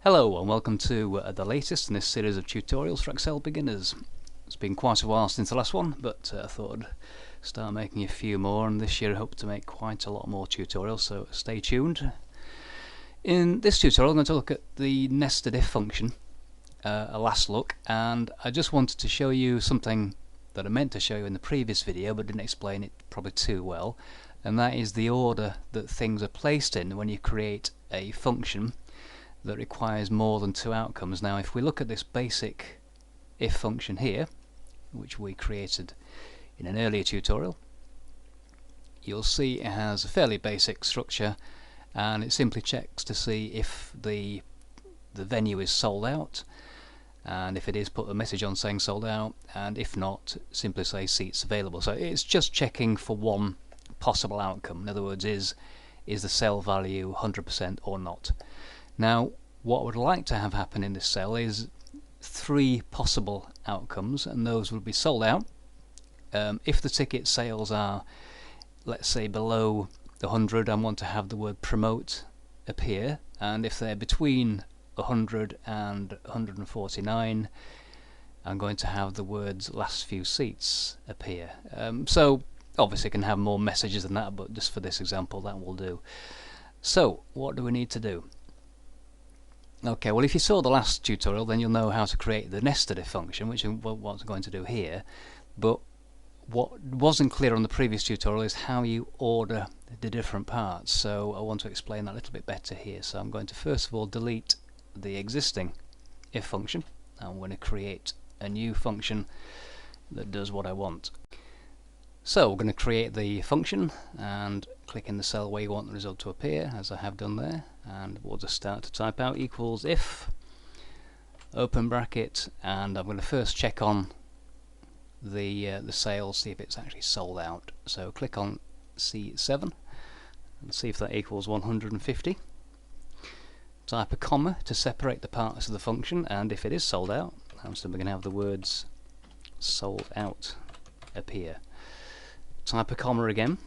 Hello and welcome to the latest in this series of tutorials for Excel beginners. It's been quite a while since the last one, but I thought I'd start making a few more, and this year I hope to make quite a lot more tutorials, so stay tuned. In this tutorial I'm going to look at the nested if function, a last look, and I just wanted to show you something that I meant to show you in the previous video but didn't explain it probably too well, and that is the order that things are placed in when you create a function that requires more than two outcomes. Now if we look at this basic if function here, which we created in an earlier tutorial, you'll see it has a fairly basic structure, and it simply checks to see if the venue is sold out, and if it is, put a message on saying sold out, and if not, simply say seats available. So it's just checking for one possible outcome. In other words, is the cell value 100% or not? Now what I would like to have happen in this cell is three possible outcomes, and those will be sold out if the ticket sales are, let's say, below 100. I want to have the word promote appear, and if they're between 100 and 149, I'm going to have the words last few seats appear. So obviously you can have more messages than that, but just for this example that will do. So what do we need to do? Okay, well if you saw the last tutorial then you'll know how to create the nested if function, which is what I'm going to do here, but what wasn't clear on the previous tutorial is how you order the different parts, so I want to explain that a little bit better here. So I'm going to first of all delete the existing if function. I'm going to create a new function that does what I want. So we're going to create the function and click in the cell where you want the result to appear, as I have done there, and we'll just start to type out equals if, open bracket, and I'm going to first check on the sales, see if it's actually sold out. So click on C7 and see if that equals 150. Type a comma to separate the parts of the function, and if it is sold out, I'm still going to have the words sold out appear. Type a comma again.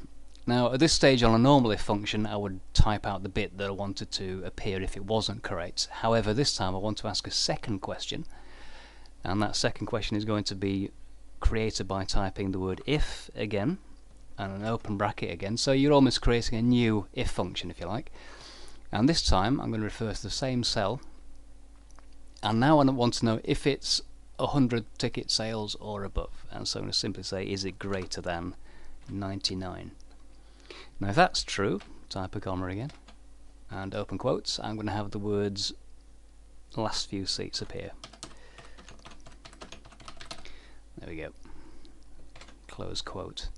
Now at this stage on a normal if function I would type out the bit that I wanted to appear if it wasn't correct. However, this time I want to ask a second question, and that second question is going to be created by typing the word if again and an open bracket again, so you're almost creating a new if function if you like. And this time I'm going to refer to the same cell, and now I want to know if it's 100 ticket sales or above, and so I'm going to simply say is it greater than 99. Now if that's true, type a comma again and open quotes. I'm going to have the words last few seats appear. There we go. Close quote.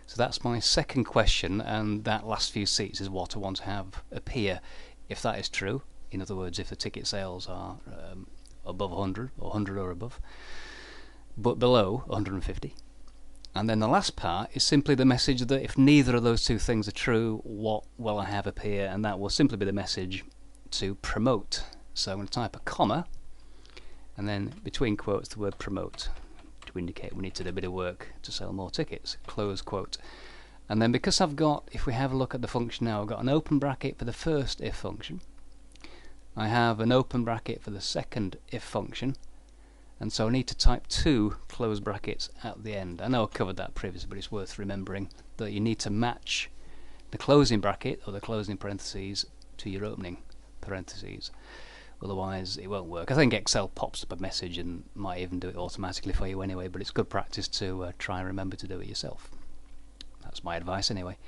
So that's my second question, and that last few seats is what I want to have appear if that is true. In other words, if the ticket sales are above 100 or 100 or above, but below 150. And then the last part is simply the message that if neither of those two things are true, what will I have appear? And that will simply be the message to promote. So I'm going to type a comma and then between quotes the word promote to indicate we need to do a bit of work to sell more tickets. Close quote. And then because I've got, if we have a look at the function now, I've got an open bracket for the first if function. I have an open bracket for the second if function. And so I need to type two close brackets at the end. I know I covered that previously, but it's worth remembering that you need to match the closing bracket or the closing parentheses to your opening parentheses. Otherwise it won't work. I think Excel pops up a message and might even do it automatically for you anyway, but it's good practice to try and remember to do it yourself. That's my advice anyway.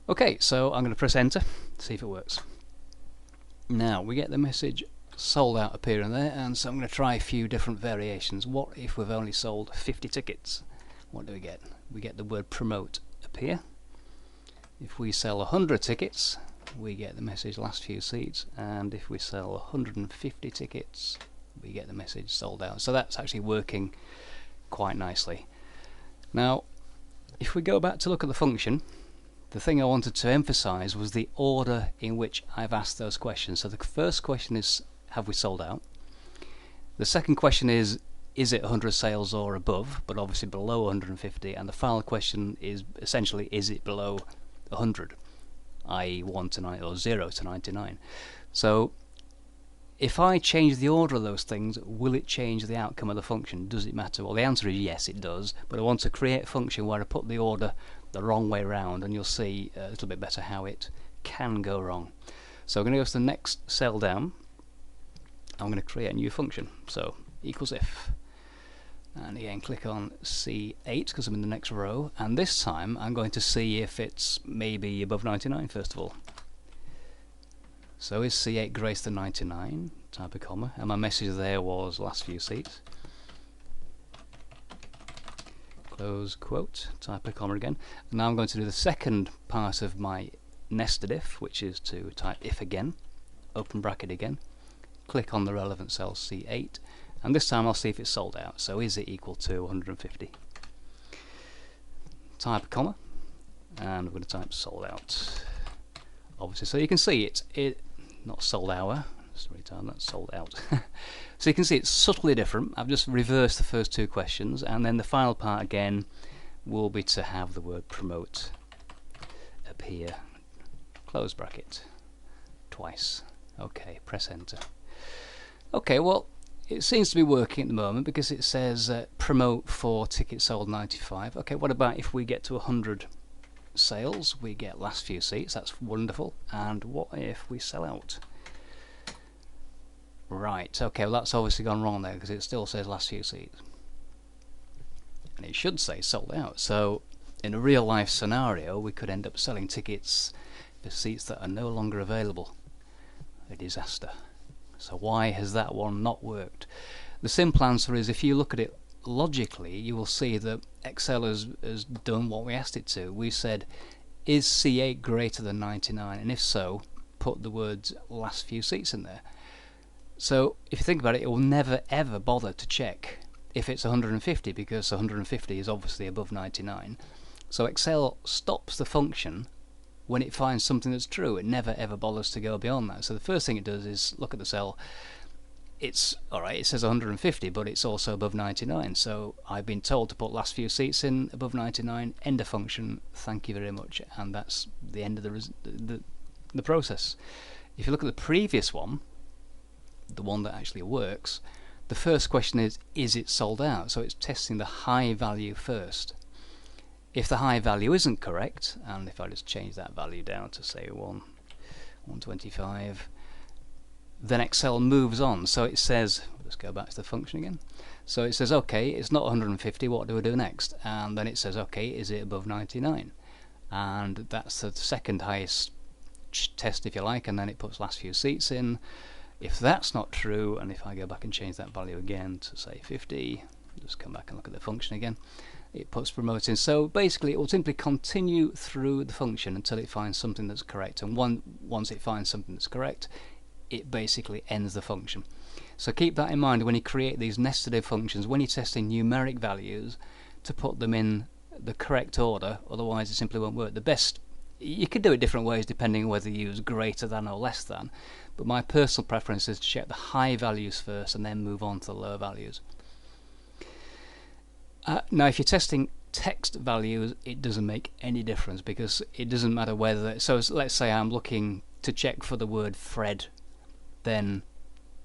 Okay, so I'm going to press enter, see if it works. Now we get the message sold out appearing there, and so I'm going to try a few different variations. What if we've only sold 50 tickets? What do we get? We get the word promote appear. If we sell 100 tickets, we get the message last few seats, and if we sell 150 tickets, we get the message sold out. So that's actually working quite nicely. Now if we go back to look at the function, the thing I wanted to emphasize was the order in which I've asked those questions. So the first question is, have we sold out? The second question is it 100 sales or above, but obviously below 150, and the final question is essentially, is it below 100, i.e. 1 to 9 or 0 to 99. So if I change the order of those things, will it change the outcome of the function? Does it matter? Well, the answer is yes, it does, but I want to create a function where I put the order the wrong way around, and you'll see a little bit better how it can go wrong. So I'm going to go to the next cell down. I'm going to create a new function. So equals if, and again click on C8 because I'm in the next row, and this time I'm going to see if it's maybe above 99 first of all. So is C8 greater than 99? Type a comma, and my message there was last few seats. Close quote, type a comma again. And now I'm going to do the second part of my nested if, which is to type if again, open bracket again, click on the relevant cell C8, and this time I'll see if it's sold out. So is it equal to 150? Type a comma, and we're going to type sold out. Obviously, so you can see it not sold hour, that's sold out. So you can see it's subtly different. I've just reversed the first two questions, and then the final part again will be to have the word promote appear, close bracket, twice. Okay, press enter. Okay, well, it seems to be working at the moment because it says promote for tickets sold 95. Okay, what about if we get to 100 sales? We get last few seats, that's wonderful. And what if we sell out? Right, okay, well that's obviously gone wrong there because it still says last few seats. And it should say sold out. So in a real life scenario, we could end up selling tickets for seats that are no longer available. A disaster. So why has that one not worked? The simple answer is, if you look at it logically, you will see that Excel has done what we asked it to. We said, is C8 greater than 99? And if so, put the words last few seats in there. So if you think about it, it will never ever bother to check if it's 150, because 150 is obviously above 99. So Excel stops the function when it finds something that's true. It never ever bothers to go beyond that. So the first thing it does is look at the cell. It's alright, it says 150, but it's also above 99. So I've been told to put last few seats in above 99, end of function, thank you very much, and that's the end of the process. If you look at the previous one, the one that actually works, the first question is it sold out? So it's testing the high value first. If the high value isn't correct, and if I just change that value down to say 125, then Excel moves on. So it says, let's go back to the function again. So it says, okay, it's not 150, what do we do next? And then it says, okay, is it above 99? And that's the second highest test, if you like, and then it puts last few seats in. If that's not true, and if I go back and change that value again to say 50, just come back and look at the function again, it puts promote in. So basically it will simply continue through the function until it finds something that's correct, and once it finds something that's correct, it basically ends the function. So keep that in mind when you create these nested if functions, when you're testing numeric values, to put them in the correct order, otherwise it simply won't work. The best, you could do it different ways depending on whether you use greater than or less than, but my personal preference is to check the high values first and then move on to the lower values. Now if you're testing text values, it doesn't make any difference, because it doesn't matter whether, so let's say I'm looking to check for the word Fred, then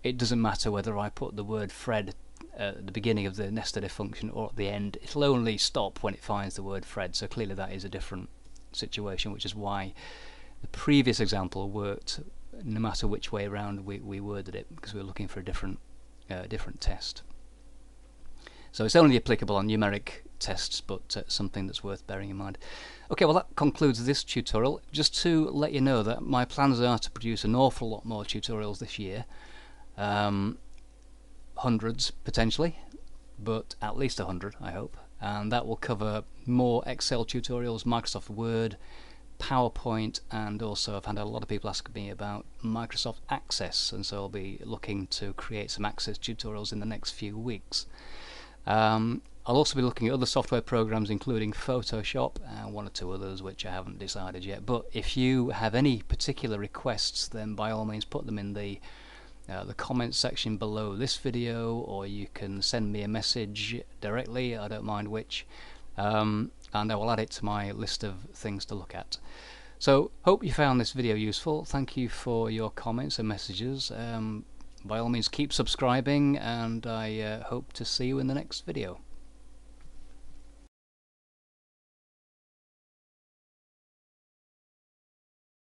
it doesn't matter whether I put the word Fred at the beginning of the nested if function or at the end. It'll only stop when it finds the word Fred, so clearly that is a different situation, which is why the previous example worked no matter which way around we worded it, because we were looking for a different test. So it's only applicable on numeric tests, but something that's worth bearing in mind. Okay, well that concludes this tutorial. Just to let you know that my plans are to produce an awful lot more tutorials this year, hundreds potentially, but at least 100 I hope, and that will cover more Excel tutorials, Microsoft Word, PowerPoint, and also I've had a lot of people asking me about Microsoft Access, and so I'll be looking to create some Access tutorials in the next few weeks. I'll also be looking at other software programs, including Photoshop and one or two others which I haven't decided yet. But if you have any particular requests, then by all means put them in the comments section below this video, or you can send me a message directly, I don't mind which, and I will add it to my list of things to look at. So hope you found this video useful. Thank you for your comments and messages. by all means keep subscribing, and I hope to see you in the next video.